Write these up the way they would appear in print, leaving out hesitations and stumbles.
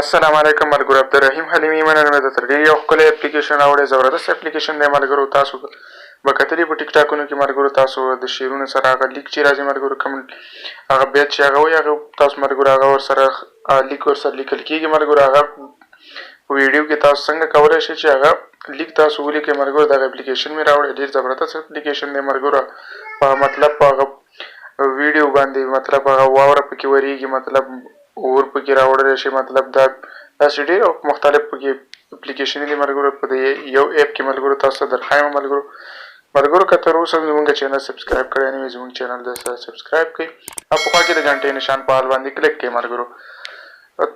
السلام علیکم ملګرو عبدالرحیم حلیمي مننه مې درته ډېر یو ښکلی اپلیکیشن راوړی زبردست اپلیکیشن دی ملګرو تاسو به کتلي په ټیک ټاکونو کې ملګرو تاسو د شعرونو سره هغه لیک چې راځي ملګرو کوم هغه بیت چې هغه وایي هغه تاسو ملګرو هغه ورسره لیک ورسره لیکل کېږي ملګرو هغه په ویډیو کې تاسو څنګه کولی شئ چې هغه لیک تاسو ولیکئ ملګرو دغه اپلیکیشن مې راوړی ډېر زبردست اپلیکیشن دی ملګرو په مطلب په هغه ویډیو باندې مطلب هغه واوره پکې ورېږي مطلب اور پکې راوړلی شي مطلب دا داسې ډېر مختلف پکې اپلیکیشنې دي ملګرو په دې یو ایپ کې ملګرو تاسو ته درښایم ملګرو که تر اوسه زموږ چینل سبسکرایب کړی نه وي زموږ چینل د سبسکرایب کړئ او په خوا کې د غنټې نشان په حال باندې کلیک کړئ ملګرو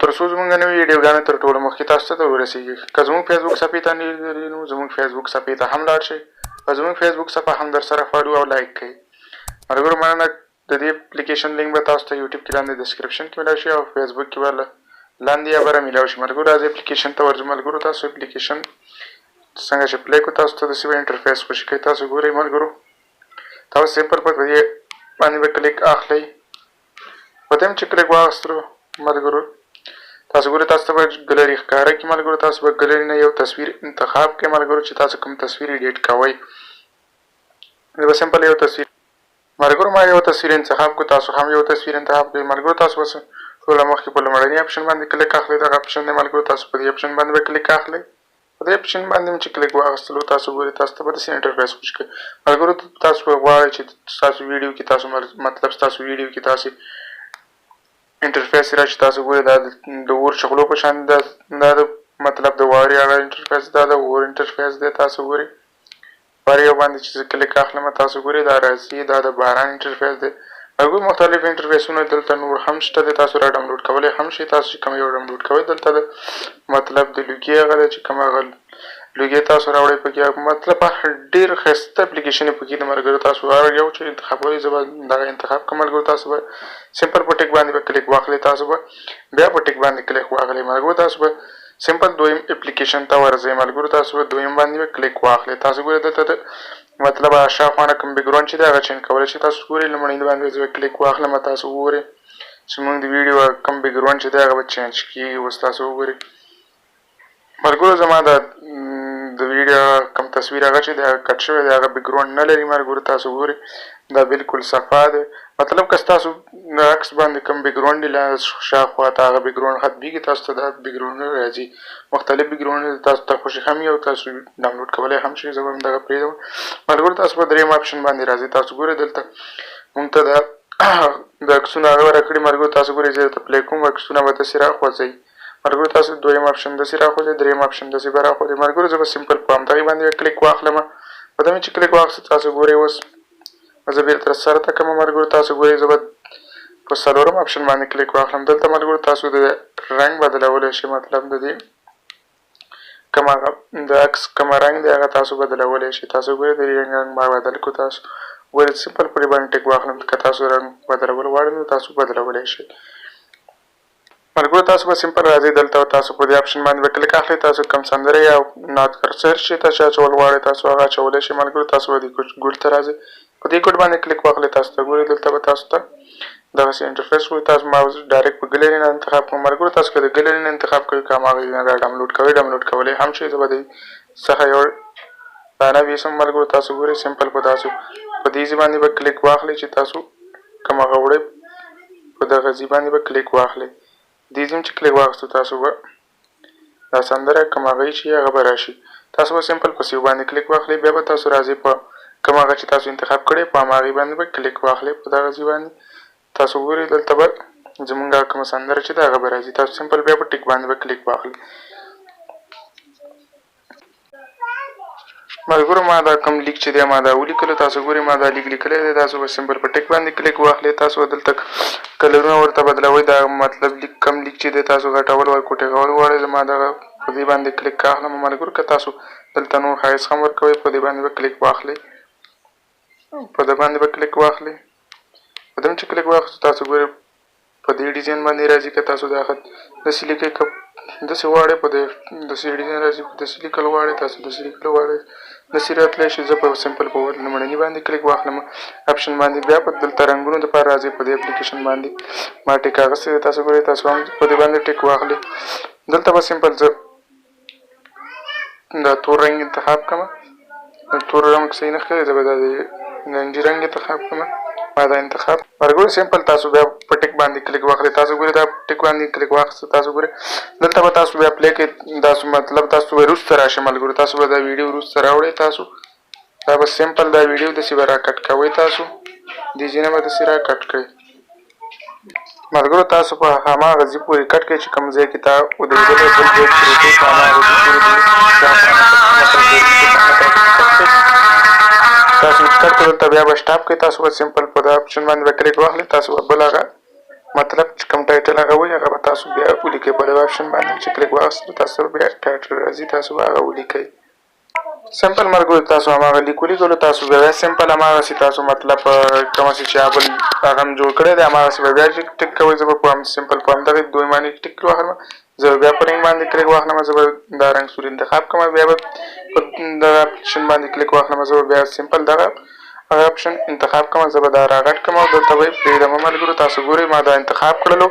تر څو زموږ نوي ویډیوګانې تر ټولو مخکې تاسو ته ورسېږي که زموږ فیسبوک صفحې ته نه لرئ نو زموږ فیسبوک صفحې ته هم لاړ شئ او زموږ فیسبوک صفحه هم در سره فالو او لایک کړئ ملګرو مننه د دې اپلیکیشن لینک به تاسو ته یوټیوب کې لاندې ډسکرپشن کې ملاوي شي او فیسبوک کې به لاندې یا بره ملاوي شي ملګرو راځئ اپلیکیشن ته ورځو ملګرو تاسو اپلیکیشن څنګه چې پلی کړو تاسو ته داسې به انټرفیس خوشي کوي تاسو ګورئ ملګرو تاسو سمپل په دې باندې به کلیک اخلئ په دې چې کلیک واخیستلو ملګرو تاسو ګورئ تاسو ته به ګلري ښکاره کړي ملګرو تاسو به ګلري نه یو تصویر انتخاب کړئ ملګرو چې تاسو کوم تصویر ایډیټ کوئ زه به سمپل یو تصویر ملګرو ما یو تصویر انتخاب کړو تاسو هم یو تصویر انتخاب کړئ ملګرو تاسو به ټوله مخکې په لومړني اپشن باندې کلیک اخلئ دغه اپشن دی ملګرو تاسو په دې اپشن باندې به کلیک اخلئ په دې اپشن باندې چې کلیک واخیستلو تاسو ګورئ تاسو ته به داسې انټرفیس خوشي کوي ملګرو تاسو به غواړئ چې ستاسو ویډیو کې تاسو مطلب ستاسو ویډیو کې تاسې انټرفیس راشي تاسو ګورئ دا د اور شغلو په شان دا د مطلب د واورې هغه انټرفیس دا د اور انټرفیس دی تاسو ګورئ پر یو باندې چې زه کلیک اخلم تاسو ګورئ دا راځي دا د باران انټرفیس دی ملګرو مختلف انټرفیسونه دلته نور هم شته دی تاسو را ډاونلوډ کولی هم شئ تاسو چې کوم یو ډاونلوډ کوئ دلته د مطلب د لوګي هغه دی چې کوم هغه لوګي تاسو راوړئ پکې مطلب ډېر ښایسته اپلیکیشن یې پکې دی ملګرو تاسو هر یو چې انتخابوئ زه به دغه انتخاب کړم ملګرو تاسو به سمپل په ټیک باندې به کلیک واخلئ تاسو به بیا په ټیک باندې کلیک واخلئ ملګرو تاسو به سمپل دویم اپلیکیشن ته ورځئ ملګرو تاسو به دویم باندې به کلیک واخلئ تاسو ګورئ دلته مطلب شاوخوا کوم بیکګراونډ چې دی هغه چینج کولی شئ تاسو ګورئ لومړني باندې زه کلیک واخلم تاسو وګورئ چې موږ د ویډیو کوم بیکګراونډ چې دی هغه به چینج کېږي اوس تاسو وګورئ ملګرو زما د ویډیو کوم تصویر هغه چې دی هغه کټ شوی دی هغه بیکګراونډ نه لري ملګرو تاسو ګورئ دا بالکل صفا دی مطلب که ستاسو عکس باندې کوم بیکګراونډ دی شاوخوا ته هغه بیکګراونډ ختمیږي تاسو ته دا بیکګراونډ راځي مختلف بیکګراونډ تاسو ته خوښي هم وي او تاسو ډاونلوډ کولی هم شئ زه به همدغه پرېږدم ملګرو تاسو په درېیم اپشن باندې راځئ تاسو ګورئ دلته موږ ته د عکسونه هغه راکړي ملګرو تاسو ګورئ زه درته پلی کوم عکسونه به داسې راخوځئ ملګرو تاسو دویم اپشن داسې راخوځئ درېیم اپشن داسې به راخوځئ ملګرو زه به سمپل په همدغې باندې کلیک واخلم په دې چې کلیک واخیست تاسو ګورئ اوس زه بېرته سر ته کړم ملګرو تاسو ګورئ زه به په څلورم اپشن باندې کلیک واخلم دلته ملګرو تاسو د رنګ بدلولی شئ مطلب د دې کوم هغه د عکس کوم رنګ دی هغه تاسو بدلولی شئ تاسو ګورئ د رنګ ما بدل کړو تاسو ګورئ سمپل پرې باندې ټیک واخلم که تاسو رنګ بدلول غواړئ نو تاسو بدلولی شئ ملګرو تاسو به سمپل راځئ دلته تاسو په دې اپشن باندې به کلیک اخلئ تاسو کوم سندره یا نعتګر سرچ چې تاسو اچول غواړئ تاسو هغه اچولی شئ ملګرو تاسو به دې ګوټ ته راځئ په دې ګوټ باندې کلیک واخلئ تاسو ته ګورئ دلته به تاسو ته دغسې انټرفیس وي تاسو ما ډایرکټ په ګلري نه انتخاب کوم ملګرو تاسو که د ګلري نه انتخاب کوئ که هماغې نه را ډاونلوډ کوئ ډاونلوډ کولی هم شئ زه به د څخه یو دانه ویسم ملګرو تاسو ګورئ سمپل په تاسو په دې ځای باندې به کلیک واخلئ چې تاسو کوم هغه وړئ په دغه ځای باندې به کلیک واخلئ دې ځای چې کلیک واخیستو تاسو به دا سندره کوم هغه چې هغه به راشي تاسو به سمپل په سیو باندې کلیک واخلئ بیا به تاسو راځئ په کوم هغه چې تاسو انتخاب کړی په هماغې باندې به کلیک واخلئ په دغه ځای باندې تاسو ګورئ دلته به زموږ کومه سندره چې ده هغه به راځي تاسو سمپل بیا په ټیک باندې به کلیک واخلئ ملګرو ما دا کوم لیک چې دی ما دا ولیکلو تاسو ګورئ ما دا لیک لیکلی دی تاسو به سمپل په ټیک باندې کلیک واخلئ تاسو به دلته کلرونه ورته بدلوئ دا مطلب لیک کم لیک چې دی تاسو غټول وایي کوټېغول غواړئ زه ما دغه په دې باندې کلیک اخلم ملګرو که تاسو دلته نور ښایست هم ورکوئ په دې باندې به کلیک واخلئ په دې باندې به کلیک واخلئ په دې چې کلیک واخیستو تاسو ګورئ په دې ډیزاین باندې راځي که تاسو دا داسې لیکئ که داسې غواړئ په دې داسې ډیزاین راځي داسې لیکل غواړئ تاسو داسې لیکل غواړئ داسې راتلی شي زه په سمپل په لومړني باندې کلیک واخلم اپشن باندې بیا په دلته رنګونو دپاره راځئ په دې اپلیکیشن باندې ما ټیک اخیستی دی تاسو ګورئ تاسو هم په دې باندې ټیک واخلئ دلته به سمپل زه دا تور رنګ انتخاب کړم. د تور رنګ صحیح نه ښکاري، زه به دا د نارنجي رنګ انتخاب کړم. ما دا انتخاب ملګرو سمپل تاسو بیا په ټیک باندې کلیک واخلئ. تاسو ګورئ دا ټیک باندې کلیک واخیسته، تاسو ګورئ دلته به تاسو بیا پلی کوئ. تاسو مطلب تاسو به وروسته راشئ ملګرو، تاسو به دا ویډیو وروسته راوړئ. تاسو دا به سمپل دا ویډیو داسې به را کټ کوئ. تاسو دې ځای نه به داسې را کټ کړئ ملګرو. تاسو په هماغه ځای پورې کټ کړئ چې کوم ځای کې تا ودرېدلی بل ځای کې پرېږدئ، په هماغه ځای پورې تاسو کټ کړئ. دلته بیا به سټاپ کړئ. تاسو به سمپل په دا اپشن باندې به کلیک واخلئ. تاسو به بل هغه مطلب چې کوم ټایټل هغه وي هغه به تاسو بیا ولیکئ. په دغه اپشن باندې چې کلیک واخیستلو تاسو بیا ټایټل راځي، تاسو به هغه ولیکئ. سمپل ملګرو تاسو هماغه لیک ولیکلو. تاسو بیا سمپل هماغسې تاسو مطلب کومسې چې بل هغه هم جوړ کړی دی هماغسې به بیا ټیک کوئ. زه به په سمپل په همدغې دوی باندې ټیک واخلم. زه به بیا په رنګ باندې کلیک واخلم. زه به دا رنګ سور انتخاب کړم. بیا به په دغه اپلیکشن باندې کلیک واخلم. زه به بیا سمپل دغه هغه اپشن انتخاب کړم. زه به دا راغټ کړم او دلته به یې پرېږدم ملګرو. تاسو ګورئ ما دا انتخاب کړلو،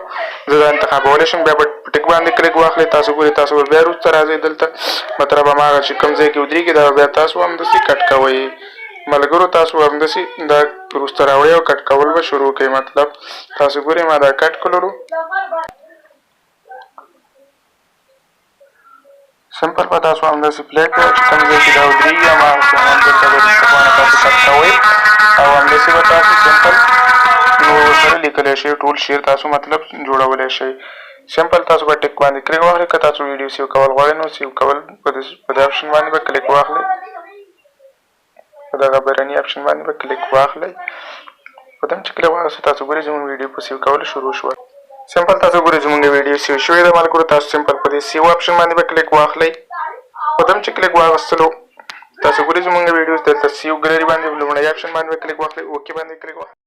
زه دا انتخابولی شم. بیا به په ټیک باندې کلیک واخلئ. تاسو ګورئ تاسو به بیا وروسته راځئ. دلته مطلب هماغه چې کوم ځای کې ودرېږي دا بیا تاسو همداسې کټ کوئ ملګرو. تاسو همداسې دا وروسته راوړئ او کټ کول به شروع کوئ. مطلب تاسو ګورئ ما دا کټ کړلو. سمپل به تاسو همداسې پلی کړئ چې کوم ځای کې دا ودرېږي هماغسې همدلته به وروسته باندې تاسو کټ کوئ او همداسې به تاسو سمپل نور ورسره لیکلی شئ. ټول شعر تاسو مطلب جوړولی شئ. سمپل تاسو به ټیک باندې کلیک واخلئ. که تاسو ویډیو سیو کول غواړئ نو سیو کول په دې اپشن باندې به کلیک واخلئ. په دغه بهرني اپشن باندې به کلیک واخلئ. په دم چې کلیک واخلئ تاسو ګورئ زموږ ویډیو په سیو کولو شروع شوه. سمپل تاسو ګورئ زموږ ویډیو سیو شوې ده ملګرو. تاسو سمپل په دې سیو اپشن باندې به کلیک واخلئ. په دم چې کلیک واخیستلو تاسو ګورئ زموږ ویډیوز دلته سیو ګلري باندې لومړی اپشن باندې به کلیک واخلئ. اوکې باندې کلیک واخلئ.